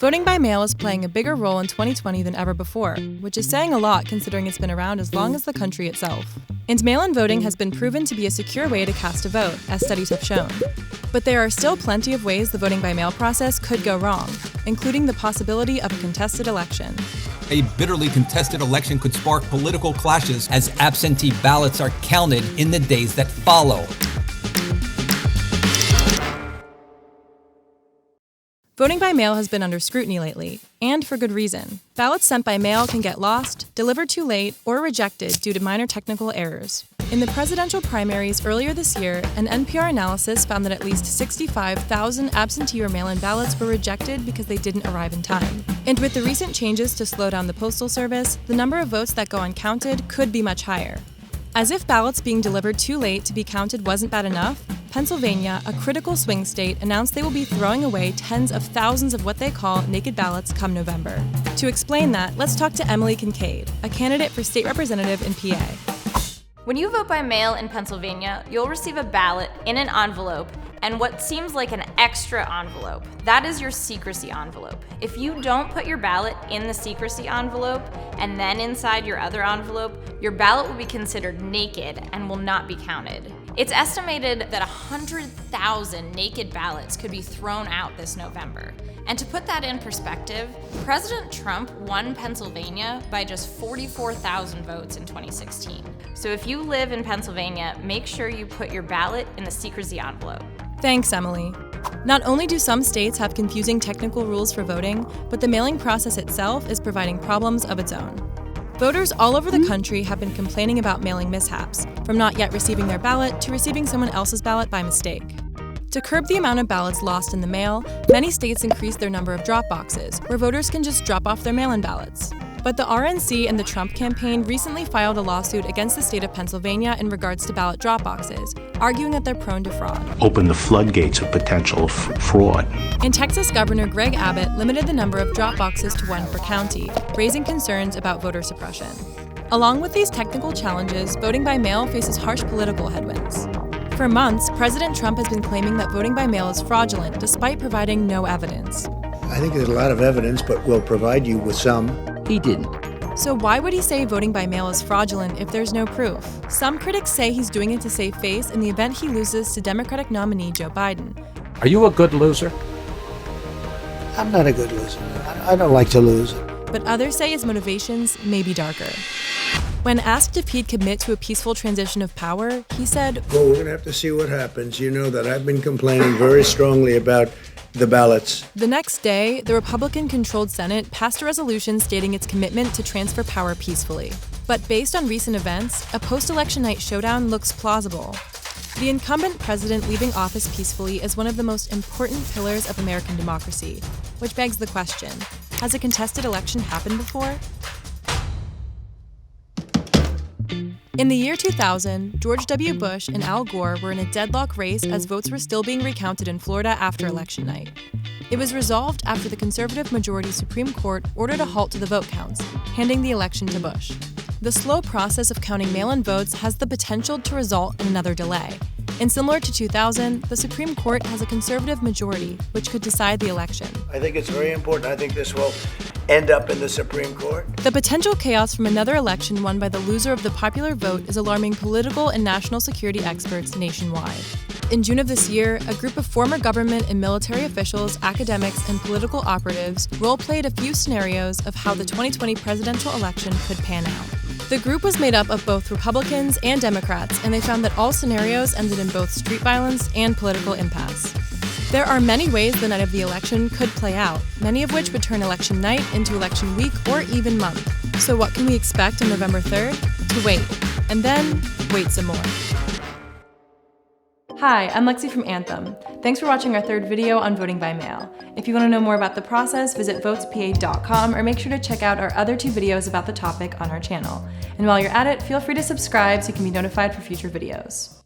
Voting by mail is playing a bigger role in 2020 than ever before, which is saying a lot considering it's been around as long as the country itself. And mail-in voting has been proven to be a secure way to cast a vote, as studies have shown. But there are still plenty of ways the voting by mail process could go wrong, including the possibility of a contested election. A bitterly contested election could spark political clashes as absentee ballots are counted in the days that follow. Voting by mail has been under scrutiny lately, and for good reason. Ballots sent by mail can get lost, delivered too late, or rejected due to minor technical errors. In the presidential primaries earlier this year, an NPR analysis found that at least 65,000 absentee or mail-in ballots were rejected because they didn't arrive in time. And with the recent changes to slow down the Postal Service, the number of votes that go uncounted could be much higher. As if ballots being delivered too late to be counted wasn't bad enough, Pennsylvania, a critical swing state, announced they will be throwing away tens of thousands of what they call naked ballots come November. To explain that, let's talk to Emily Kincaid, a candidate for state representative in PA. When you vote by mail in Pennsylvania, you'll receive a ballot in an envelope and what seems like an extra envelope. That is your secrecy envelope. If you don't put your ballot in the secrecy envelope and then inside your other envelope, your ballot will be considered naked and will not be counted. It's estimated that 100,000 naked ballots could be thrown out this November. And to put that in perspective, President Trump won Pennsylvania by just 44,000 votes in 2016. So if you live in Pennsylvania, make sure you put your ballot in the secrecy envelope. Thanks, Emily. Not only do some states have confusing technical rules for voting, but the mailing process itself is providing problems of its own. Voters all over the country have been complaining about mailing mishaps, from not yet receiving their ballot to receiving someone else's ballot by mistake. To curb the amount of ballots lost in the mail, many states increased their number of drop boxes, where voters can just drop off their mail-in ballots. But the RNC and the Trump campaign recently filed a lawsuit against the state of Pennsylvania in regards to ballot drop boxes, arguing that they're prone to fraud. Open the floodgates of potential fraud. In Texas, Governor Greg Abbott limited the number of drop boxes to one per county, raising concerns about voter suppression. Along with these technical challenges, voting by mail faces harsh political headwinds. For months, President Trump has been claiming that voting by mail is fraudulent, despite providing no evidence. I think there's a lot of evidence, but we'll provide you with some. He didn't. So why would he say voting by mail is fraudulent if there's no proof? Some critics say he's doing it to save face in the event he loses to Democratic nominee Joe Biden. Are you a good loser? I'm not a good loser. I don't like to lose. But others say his motivations may be darker. When asked if he'd commit to a peaceful transition of power, he said, Well, we're going to have to see what happens. You know that I've been complaining very strongly about the ballots. The next day, the Republican-controlled Senate passed a resolution stating its commitment to transfer power peacefully. But based on recent events, a post-election night showdown looks plausible. The incumbent president leaving office peacefully is one of the most important pillars of American democracy, which begs the question, has a contested election happened before? In the year 2000, George W. Bush and Al Gore were in a deadlock race as votes were still being recounted in Florida after election night. It was resolved after the conservative majority Supreme Court ordered a halt to the vote counts, handing the election to Bush. The slow process of counting mail-in votes has the potential to result in another delay. And similar to 2000, the Supreme Court has a conservative majority, which could decide the election. I think it's very important. I think this will end up in the Supreme Court. The potential chaos from another election won by the loser of the popular vote is alarming political and national security experts nationwide. In June of this year, a group of former government and military officials, academics, and political operatives role-played a few scenarios of how the 2020 presidential election could pan out. The group was made up of both Republicans and Democrats, and they found that all scenarios ended in both street violence and political impasse. There are many ways the night of the election could play out, many of which would turn election night into election week or even month. So what can we expect on November 3rd? To wait, and then wait some more. Hi, I'm Lexi from Anthem. Thanks for watching our third video on voting by mail. If you want to know more about the process, visit votespa.com or make sure to check out our other two videos about the topic on our channel. And while you're at it, feel free to subscribe so you can be notified for future videos.